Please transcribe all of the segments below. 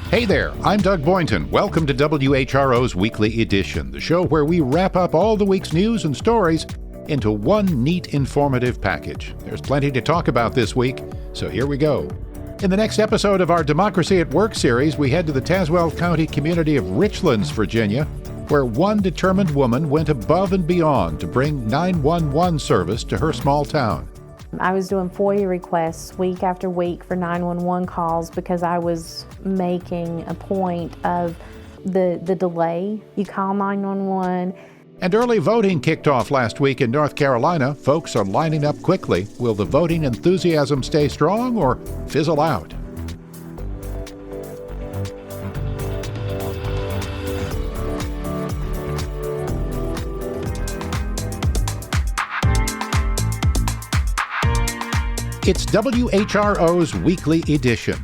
Hey there, I'm Doug Boynton. Welcome to WHRO's Weekly Edition, the show where we wrap up all the week's news and stories into one neat, informative package. There's plenty to talk about this week, so here we go. In the next episode of our Democracy at Work series, we head to the Tazewell County community of Richlands, Virginia, where one determined woman went above and beyond to bring 911 service to her small town. I was doing FOIA requests week after week for 911 calls because I was making a point of the delay. You call 911. And early voting kicked off last week in North Carolina. Folks are lining up quickly. Will the voting enthusiasm stay strong or fizzle out? It's WHRO's Weekly Edition.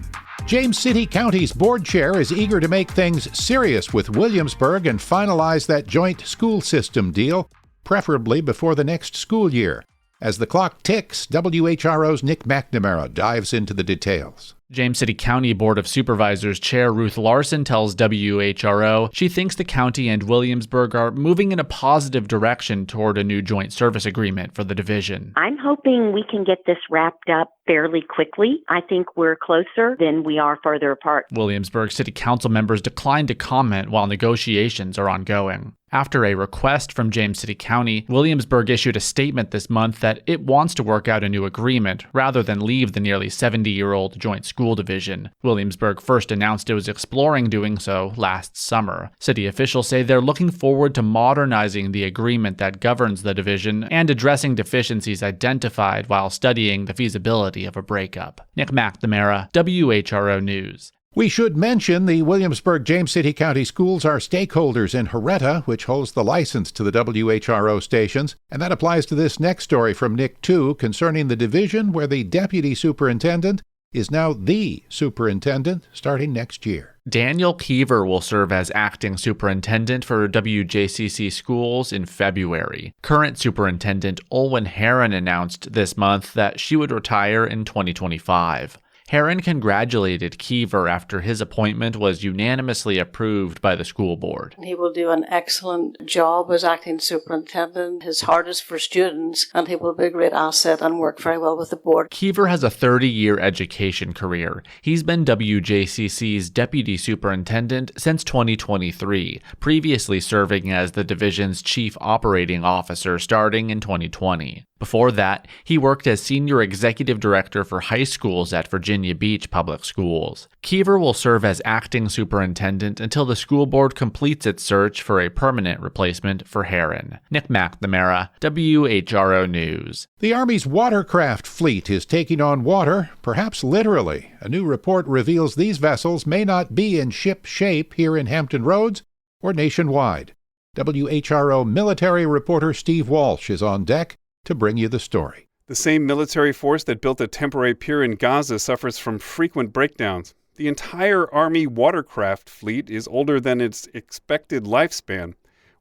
James City County's board chair is eager to make things serious with Williamsburg and finalize that joint school system deal, preferably before the next school year. As the clock ticks, WHRO's Nick McNamara dives into the details. James City County Board of Supervisors Chair Ruth Larson tells WHRO she thinks the county and Williamsburg are moving in a positive direction toward a new joint service agreement for the division. I'm hoping we can get this wrapped up fairly quickly. I think we're closer than we are further apart. Williamsburg City Council members declined to comment while negotiations are ongoing. After a request from James City County, Williamsburg issued a statement this month that it wants to work out a new agreement rather than leave the nearly 70-year-old joint school division. Williamsburg first announced it was exploring doing so last summer. City officials say they're looking forward to modernizing the agreement that governs the division and addressing deficiencies identified while studying the feasibility of a breakup. Nick McNamara, WHRO News. We should mention the Williamsburg-James City County schools are stakeholders in Horetta, which holds the license to the WHRO stations, and that applies to this next story from Nick, too, concerning the division where the deputy superintendent is now the superintendent starting next year. Daniel Kiever will serve as acting superintendent for WJCC schools in February. Current superintendent Olwen Herron announced this month that she would retire in 2025. Herron congratulated Kiever after his appointment was unanimously approved by the school board. He will do an excellent job as acting superintendent. His heart is for students, and he will be a great asset and work very well with the board. Kiever has a 30-year education career. He's been WJCC's deputy superintendent since 2023, previously serving as the division's chief operating officer starting in 2020. Before that, he worked as senior executive director for high schools at Virginia Beach Public Schools. Kiever will serve as acting superintendent until the school board completes its search for a permanent replacement for Herron. Nick McNamara, WHRO News. The Army's watercraft fleet is taking on water, perhaps literally. A new report reveals these vessels may not be in ship shape here in Hampton Roads or nationwide. WHRO military reporter Steve Walsh is on deck to bring you the story. The same military force that built a temporary pier in Gaza suffers from frequent breakdowns. The entire Army watercraft fleet is older than its expected lifespan.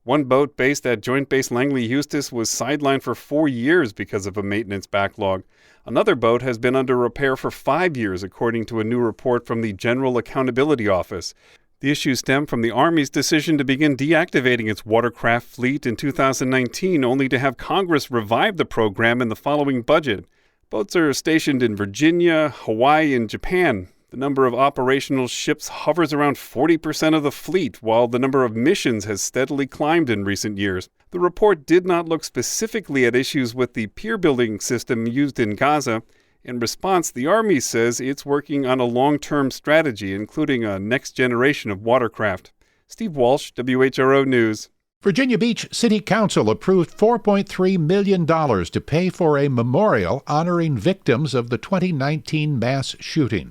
One boat based at Joint Base Langley Eustis was sidelined for 4 years because of a maintenance backlog. Another boat has been under repair for 5 years, according to a new report from the General Accountability Office. The issues stem from the Army's decision to begin deactivating its watercraft fleet in 2019, only to have Congress revive the program in the following budget. Boats are stationed in Virginia, Hawaii, and Japan. The number of operational ships hovers around 40% of the fleet, while the number of missions has steadily climbed in recent years. The report did not look specifically at issues with the pier-building system used in Gaza. In response, the Army says it's working on a long-term strategy, including a next generation of watercraft. Steve Walsh, WHRO News. Virginia Beach City Council approved $4.3 million to pay for a memorial honoring victims of the 2019 mass shooting.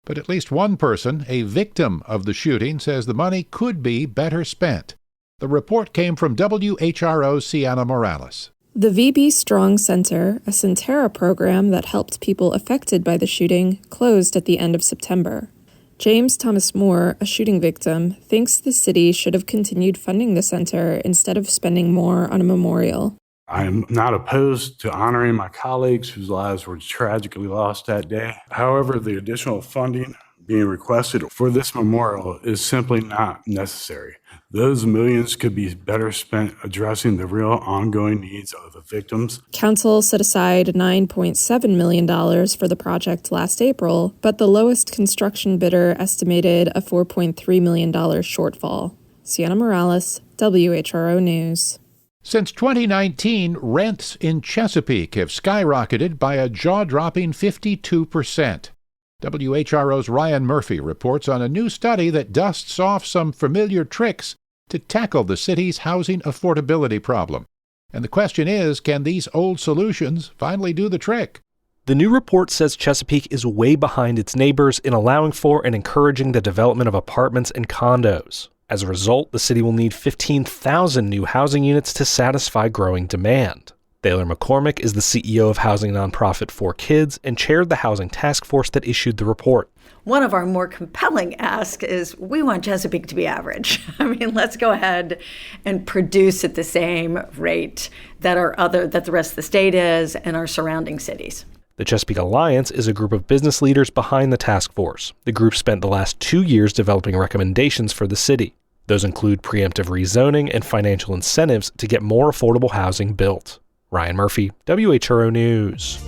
But at least one person, a victim of the shooting, says the money could be better spent. The report came from WHRO's Sienna Morales. The VB Strong Center, a Centera program that helped people affected by the shooting, closed at the end of September. James Thomas Moore, a shooting victim, thinks the city should have continued funding the center instead of spending more on a memorial. I am not opposed to honoring my colleagues whose lives were tragically lost that day. However, the additional funding being requested for this memorial is simply not necessary. Those millions could be better spent addressing the real ongoing needs of the victims. Council set aside $9.7 million for the project last April, but the lowest construction bidder estimated a $4.3 million shortfall. Sienna Morales, WHRO News. Since 2019, rents in Chesapeake have skyrocketed by a jaw-dropping 52%. WHRO's Ryan Murphy reports on a new study that dusts off some familiar tricks to tackle the city's housing affordability problem. And the question is, can these old solutions finally do the trick? The new report says Chesapeake is way behind its neighbors in allowing for and encouraging the development of apartments and condos. As a result, the city will need 15,000 new housing units to satisfy growing demand. Thaler McCormick is the CEO of housing nonprofit 4Kids and chaired the housing task force that issued the report. One of our more compelling asks is we want Chesapeake to be average. I mean, let's go ahead and produce at the same rate that the rest of the state is and our surrounding cities. The Chesapeake Alliance is a group of business leaders behind the task force. The group spent the last 2 years developing recommendations for the city. Those include preemptive rezoning and financial incentives to get more affordable housing built. Ryan Murphy, WHRO News.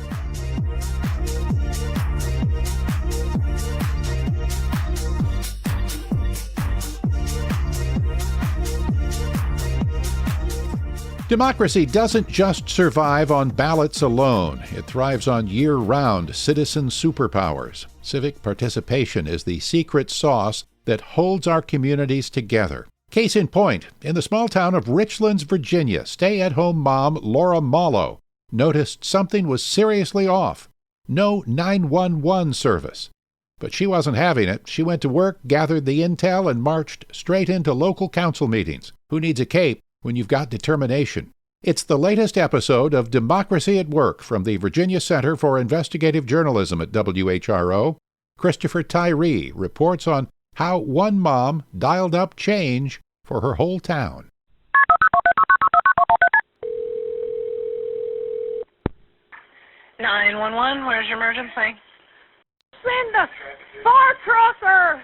Democracy doesn't just survive on ballots alone. It thrives on year-round citizen superpowers. Civic participation is the secret sauce that holds our communities together. Case in point, in the small town of Richlands, Virginia, stay-at-home mom Laura Mallow noticed something was seriously off. No 911 service. But she wasn't having it. She went to work, gathered the intel, and marched straight into local council meetings. Who needs a cape when you've got determination? It's the latest episode of Democracy at Work from the Virginia Center for Investigative Journalism at WHRO. Christopher Tyree reports on how one mom dialed up change for her whole town. "911, where's your emergency?" "Send a fire truck or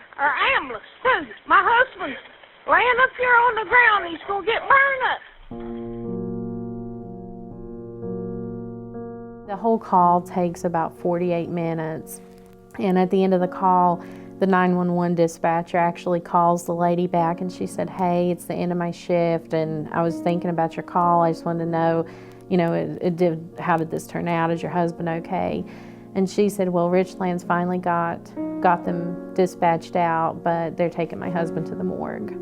ambulance, too. My husband's laying up here on the ground. He's going to get burned up." The whole call takes about 48 minutes. And at the end of the call, the 911 dispatcher actually calls the lady back and she said, "Hey, it's the end of my shift and I was thinking about your call. I just wanted to know, how did this turn out? Is your husband okay?" And she said, "Well, Richlands finally got them dispatched out, but they're taking my husband to the morgue."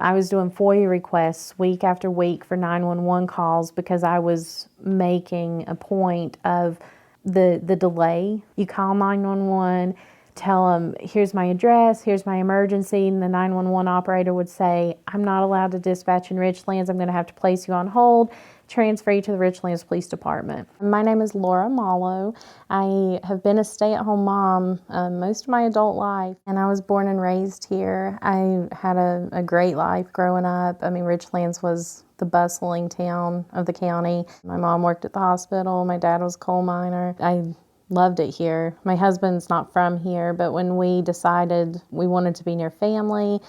I was doing FOIA requests week after week for 911 calls because I was making a point of the delay. You call 911, tell them, "Here's my address, here's my emergency," and the 911 operator would say, "I'm not allowed to dispatch in Richlands. I'm going to have to place you on hold, transfer you to the Richlands Police Department." My name is Laura Mallow. I have been a stay-at-home mom most of my adult life, and I was born and raised here. I had a great life growing up. I mean, Richlands was the bustling town of the county. My mom worked at the hospital. My dad was a coal miner. I loved it here. My husband's not from here, but when we decided we wanted to be near family,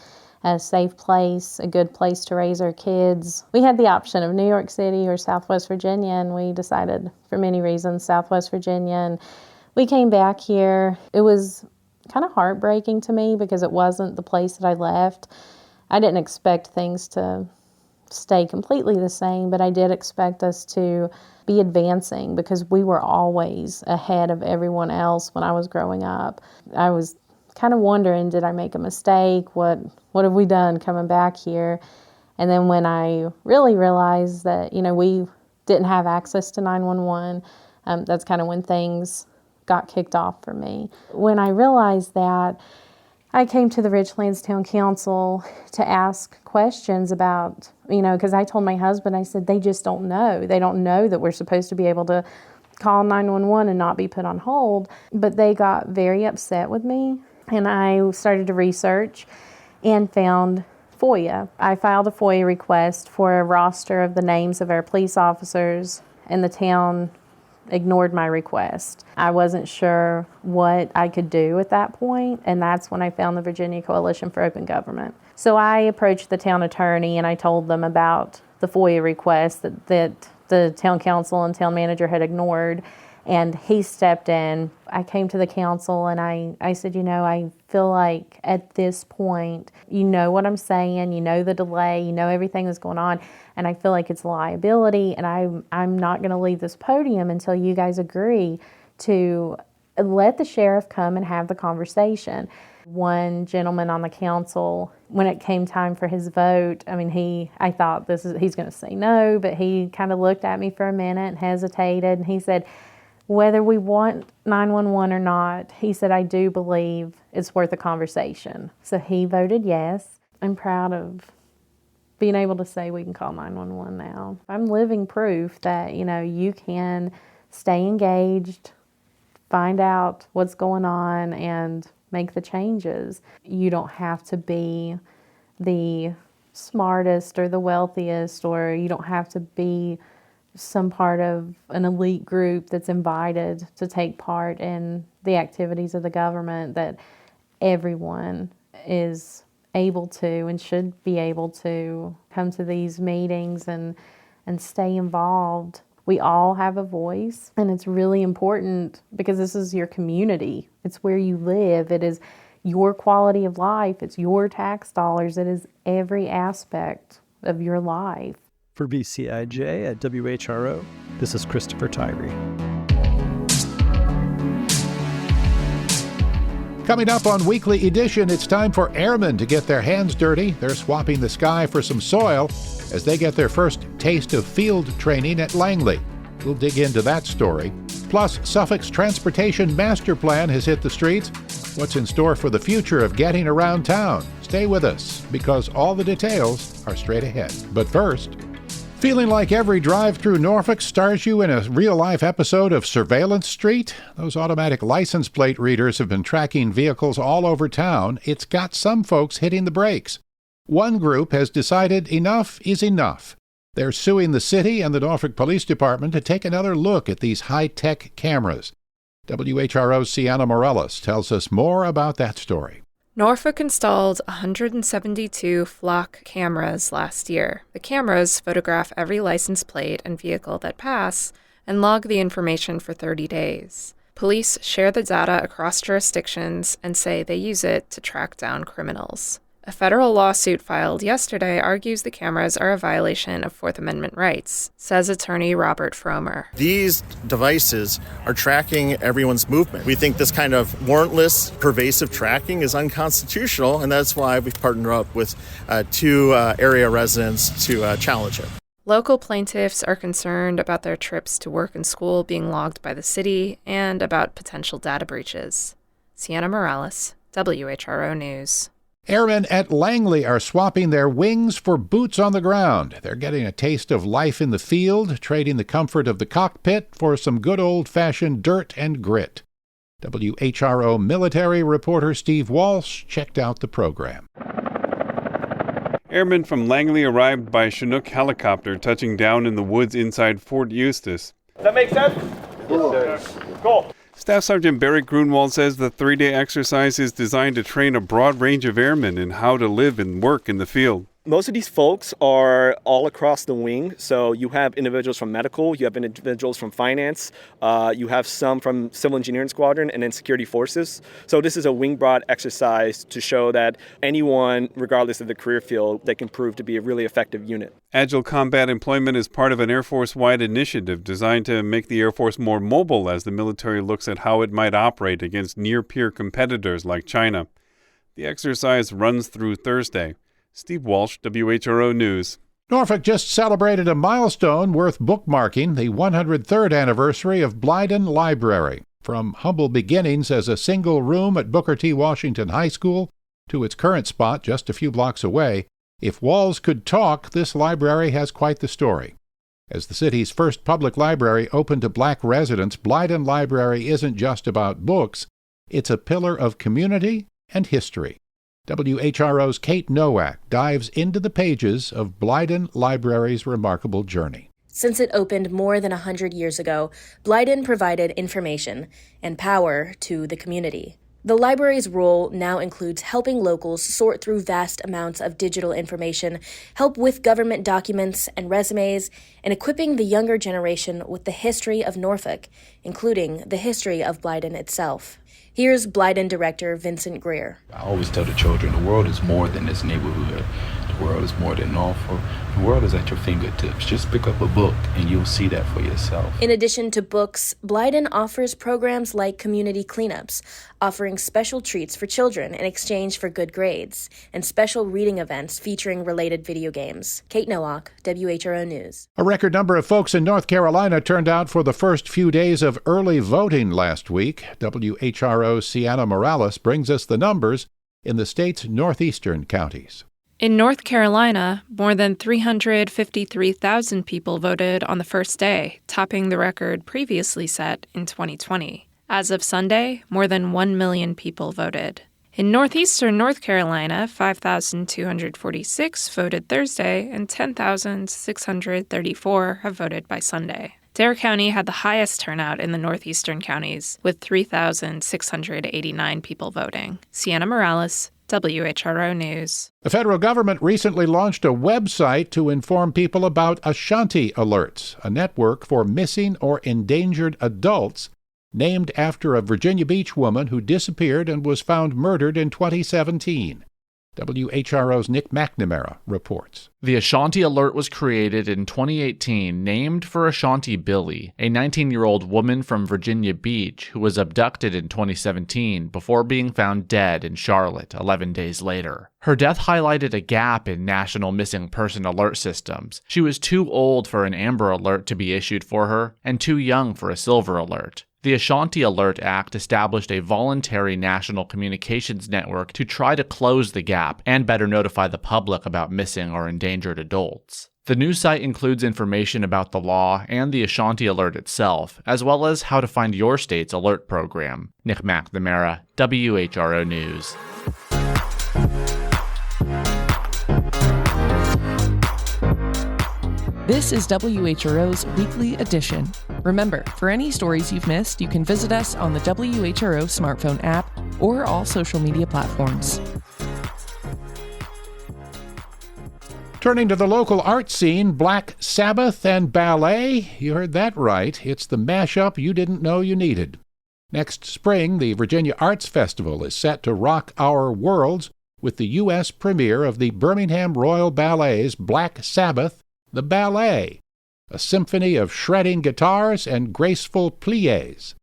a safe place, a good place to raise our kids, we had the option of New York City or Southwest Virginia, and we decided, for many reasons, Southwest Virginia. And we came back here. It was kind of heartbreaking to me because it wasn't the place that I left. I didn't expect things to stay completely the same, but I did expect us to be advancing because we were always ahead of everyone else when I was growing up. I was kind of wondering, did I make a mistake? What have we done coming back here? And then when I really realized that, we didn't have access to 911, that's kind of when things got kicked off for me. When I realized that, I came to the Richlands Town Council to ask questions about, because I told my husband, I said, they just don't know. They don't know that we're supposed to be able to call 911 and not be put on hold. But they got very upset with me, and I started to research and found FOIA. I filed a FOIA request for a roster of the names of our police officers in the town ignored my request. I wasn't sure what I could do at that point, and that's when I found the Virginia Coalition for Open Government. So I approached the town attorney and I told them about the FOIA request that the town council and town manager had ignored, and he stepped in. I came to the council and I said, I feel like at this point, you know what I'm saying, you know the delay, you know everything that's going on, and I feel like it's a liability, and I'm not going to leave this podium until you guys agree to let the sheriff come and have the conversation. One gentleman on the council, when it came time for his vote, I thought he's going to say no, but he kind of looked at me for a minute and hesitated, and he said, whether we want 911 or not, he said, I do believe it's worth a conversation. So he voted yes. I'm proud of being able to say we can call 911 now. I'm living proof that, you can stay engaged, find out what's going on, and make the changes. You don't have to be the smartest or the wealthiest, or you don't have to be some part of an elite group that's invited to take part in the activities of the government, that everyone is able to and should be able to come to these meetings and stay involved. We all have a voice, and it's really important because this is your community. It's where you live. It is your quality of life. It's your tax dollars. It is every aspect of your life. For BCIJ at WHRO, this is Christopher Tyree. Coming up on Weekly Edition, it's time for airmen to get their hands dirty. They're swapping the sky for some soil as they get their first taste of field training at Langley. We'll dig into that story. Plus, Suffolk's Transportation Master Plan has hit the streets. What's in store for the future of getting around town? Stay with us, because all the details are straight ahead. But first, feeling like every drive through Norfolk stars you in a real-life episode of Surveillance Street? Those automatic license plate readers have been tracking vehicles all over town. It's got some folks hitting the brakes. One group has decided enough is enough. They're suing the city and the Norfolk Police Department to take another look at these high-tech cameras. WHRO's Sienna Morales tells us more about that story. Norfolk installed 172 flock cameras last year. The cameras photograph every license plate and vehicle that pass and log the information for 30 days. Police share the data across jurisdictions and say they use it to track down criminals. A federal lawsuit filed yesterday argues the cameras are a violation of Fourth Amendment rights, says attorney Robert Fromer. These devices are tracking everyone's movement. We think this kind of warrantless, pervasive tracking is unconstitutional, and that's why we've partnered up with two area residents to challenge it. Local plaintiffs are concerned about their trips to work and school being logged by the city and about potential data breaches. Sienna Morales, WHRO News. Airmen at Langley are swapping their wings for boots on the ground. They're getting a taste of life in the field, trading the comfort of the cockpit for some good old-fashioned dirt and grit. WHRO military reporter Steve Walsh checked out the program. Airmen from Langley arrived by Chinook helicopter, touching down in the woods inside Fort Eustis. Does that make sense? Yes, Cool. Staff Sergeant Barry Grunwald says the 3-day exercise is designed to train a broad range of airmen in how to live and work in the field. Most of these folks are all across the wing. So you have individuals from medical, you have individuals from finance, you have some from civil engineering squadron, and then security forces. So this is a wing broad exercise to show that anyone, regardless of the career field, they can prove to be a really effective unit. Agile combat employment is part of an Air Force-wide initiative designed to make the Air Force more mobile as the military looks at how it might operate against near-peer competitors like China. The exercise runs through Thursday. Steve Walsh, WHRO News. Norfolk just celebrated a milestone worth bookmarking, the 103rd anniversary of Blyden Library. From humble beginnings as a single room at Booker T. Washington High School to its current spot just a few blocks away, if walls could talk, this library has quite the story. As the city's first public library open to black residents, Blyden Library isn't just about books, it's a pillar of community and history. WHRO's Kate Nowak dives into the pages of Blyden Library's remarkable journey. Since it opened more than 100 years ago, Blyden provided information and power to the community. The library's role now includes helping locals sort through vast amounts of digital information, help with government documents and resumes, and equipping the younger generation with the history of Norfolk, including the history of Blyden itself. Here's Blyden Director Vincent Greer. I always tell the children, the world is more than this neighborhood. The world is more than Norfolk. The world is at your fingertips. Just pick up a book and you'll see that for yourself. In addition to books, Blyden offers programs like community cleanups, offering special treats for children in exchange for good grades, and special reading events featuring related video games. Kate Nowak, WHRO News. A record number of folks in North Carolina turned out for the first few days of early voting last week. WHRO's Sienna Morales brings us the numbers in the state's northeastern counties. In North Carolina, more than 353,000 people voted on the first day, topping the record previously set in 2020. As of Sunday, more than 1 million people voted. In northeastern North Carolina, 5,246 voted Thursday, and 10,634 have voted by Sunday. Dare County had the highest turnout in the northeastern counties, with 3,689 people voting. Sienna Morales, WHRO News. The federal government recently launched a website to inform people about Ashanti Alerts, a network for missing or endangered adults named after a Virginia Beach woman who disappeared and was found murdered in 2017. WHRO's Nick McNamara reports. The Ashanti Alert was created in 2018, named for Ashanti Billy, a 19-year-old woman from Virginia Beach who was abducted in 2017 before being found dead in Charlotte 11 days later. Her death highlighted a gap in national missing person alert systems. She was too old for an Amber Alert to be issued for her, and too young for a Silver Alert. The Ashanti Alert Act established a voluntary national communications network to try to close the gap and better notify the public about missing or endangered adults. The new site includes information about the law and the Ashanti Alert itself, as well as how to find your state's alert program. Nick McNamara, WHRO News. This is WHRO's Weekly Edition. Remember, for any stories you've missed, you can visit us on the WHRO smartphone app or all social media platforms. Turning to the local art scene, Black Sabbath and ballet. You heard that right. It's the mashup you didn't know you needed. Next spring, the Virginia Arts Festival is set to rock our worlds with the U.S. premiere of the Birmingham Royal Ballet's Black Sabbath, the Ballet, a symphony of shredding guitars and graceful pliés.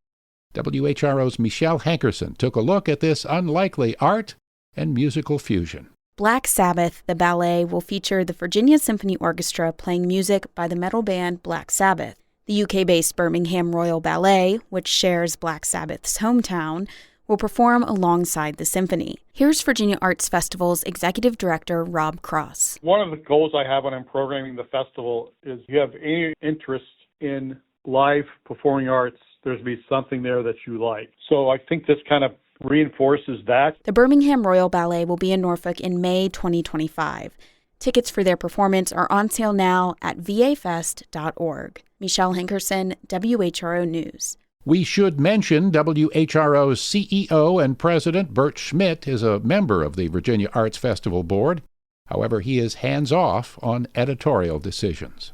WHRO's Michelle Hankerson took a look at this unlikely art and musical fusion. Black Sabbath, the ballet, will feature the Virginia Symphony Orchestra playing music by the metal band Black Sabbath. The UK-based Birmingham Royal Ballet, which shares Black Sabbath's hometown, will perform alongside the symphony. Here's Virginia Arts Festival's Executive Director, Rob Cross. One of the goals I have when I'm programming the festival is if you have any interest in live performing arts, there's be something there that you like. So I think this kind of reinforces that. The Birmingham Royal Ballet will be in Norfolk in May 2025. Tickets for their performance are on sale now at vafest.org. Michelle Hankerson, WHRO News. We should mention WHRO's CEO and President Bert Schmidt is a member of the Virginia Arts Festival Board. However, he is hands-off on editorial decisions.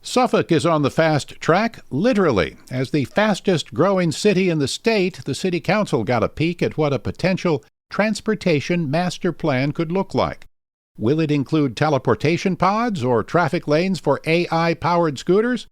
Suffolk is on the fast track, literally. As the fastest-growing city in the state, the City Council got a peek at what a potential transportation master plan could look like. Will it include teleportation pods or traffic lanes for AI-powered scooters?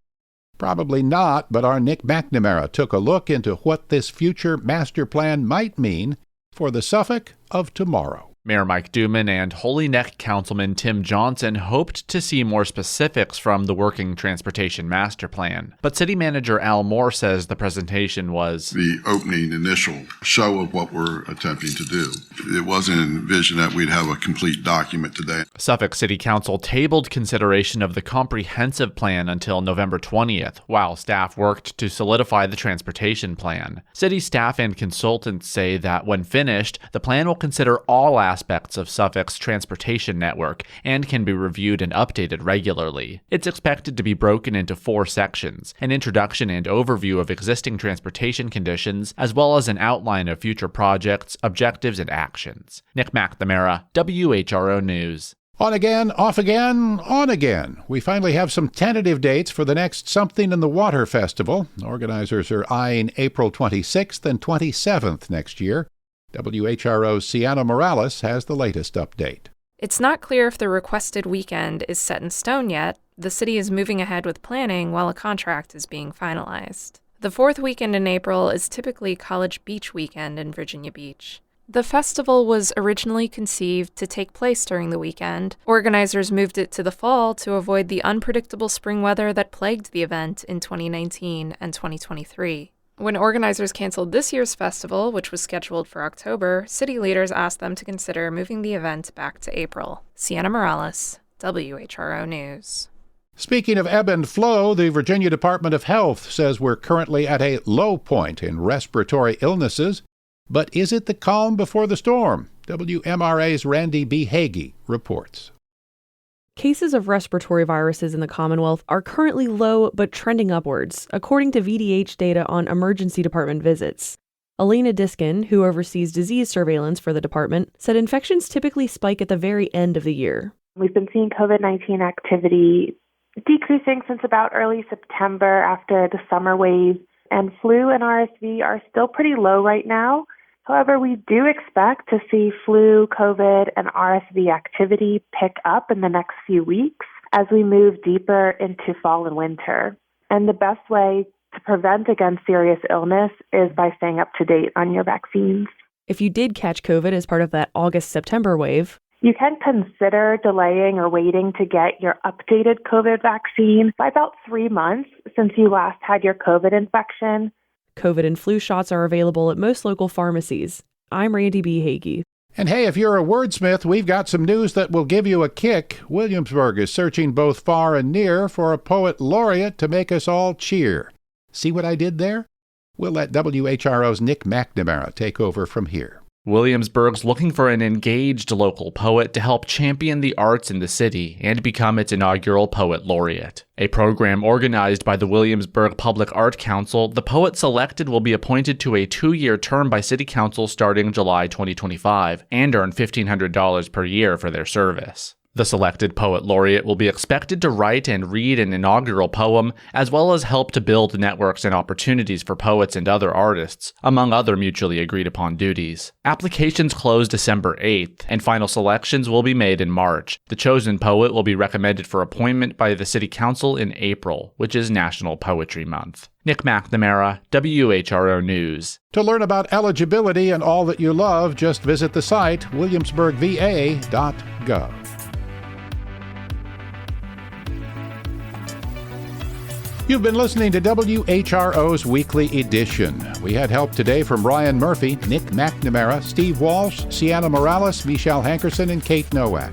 Probably not, but our Nick McNamara took a look into what this future master plan might mean for the Suffolk of tomorrow. Mayor Mike Duman and Holy Neck Councilman Tim Johnson hoped to see more specifics from the Working Transportation Master Plan. But City Manager Al Moore says the presentation was the opening initial show of what we're attempting to do. It wasn't envisioned that we'd have a complete document today. Suffolk City Council tabled consideration of the comprehensive plan until November 20th, while staff worked to solidify the transportation plan. City staff and consultants say that when finished, the plan will consider all aspects aspects of Suffolk's transportation network and can be reviewed and updated regularly. It's expected to be broken into 4 sections: an introduction and overview of existing transportation conditions, as well as an outline of future projects, objectives, and actions. Nick McNamara, WHRO News. On again, off again, on again. We finally have some tentative dates for the next Something in the Water Festival. Organizers are eyeing April 26th and 27th next year. WHRO's Sienna Morales has the latest update. It's not clear if the requested weekend is set in stone yet. The city is moving ahead with planning while a contract is being finalized. The 4th weekend in April is typically College Beach Weekend in Virginia Beach. The festival was originally conceived to take place during the weekend. Organizers moved it to the fall to avoid the unpredictable spring weather that plagued the event in 2019 and 2023. When organizers canceled this year's festival, which was scheduled for October, city leaders asked them to consider moving the event back to April. Sienna Morales, WHRO News. Speaking of ebb and flow, the Virginia Department of Health says we're currently at a low point in respiratory illnesses. But is it the calm before the storm? WMRA's Randy B. Hagee reports. Cases of respiratory viruses in the Commonwealth are currently low but trending upwards, according to VDH data on emergency department visits. Elena Diskin, who oversees disease surveillance for the department, said infections typically spike at the very end of the year. We've been seeing COVID-19 activity decreasing since about early September after the summer wave, and flu and RSV are still pretty low right now. However, we do expect to see flu, COVID, and RSV activity pick up in the next few weeks as we move deeper into fall and winter. And the best way to prevent against serious illness is by staying up to date on your vaccines. If you did catch COVID as part of that August-September wave, you can consider delaying or waiting to get your updated COVID vaccine by about 3 months since you last had your COVID infection. COVID and flu shots are available at most local pharmacies. I'm Randy B. Hagee. And hey, if you're a wordsmith, we've got some news that will give you a kick. Williamsburg is searching both far and near for a poet laureate to make us all cheer. See what I did there? We'll let WHRO's Nick McNamara take over from here. Williamsburg's looking for an engaged local poet to help champion the arts in the city and become its inaugural poet laureate. A program organized by the Williamsburg Public Art Council, the poet selected will be appointed to a 2-year term by City Council starting July 2025 and earn $1,500 per year for their service. The selected poet laureate will be expected to write and read an inaugural poem, as well as help to build networks and opportunities for poets and other artists, among other mutually agreed upon duties. Applications close December 8th, and final selections will be made in March. The chosen poet will be recommended for appointment by the City Council in April, which is National Poetry Month. Nick McNamara, WHRO News. To learn about eligibility and all that you love, just visit the site williamsburgva.gov. You've been listening to WHRO's Weekly Edition. We had help today from Ryan Murphy, Nick McNamara, Steve Walsh, Sienna Morales, Michelle Hankerson, and Kate Nowak.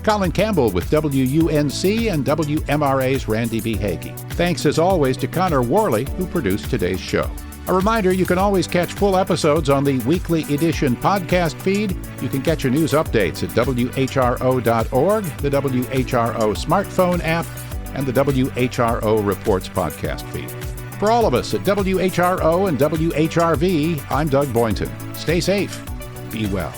Colin Campbell with WUNC and WMRA's Randy B. Hagee. Thanks as always to Connor Worley, who produced today's show. A reminder, you can always catch full episodes on the Weekly Edition podcast feed. You can get your news updates at WHRO.org, the WHRO smartphone app, and the WHRO Reports podcast feed. For all of us at WHRO and WHRV, I'm Doug Boynton. Stay safe. Be well.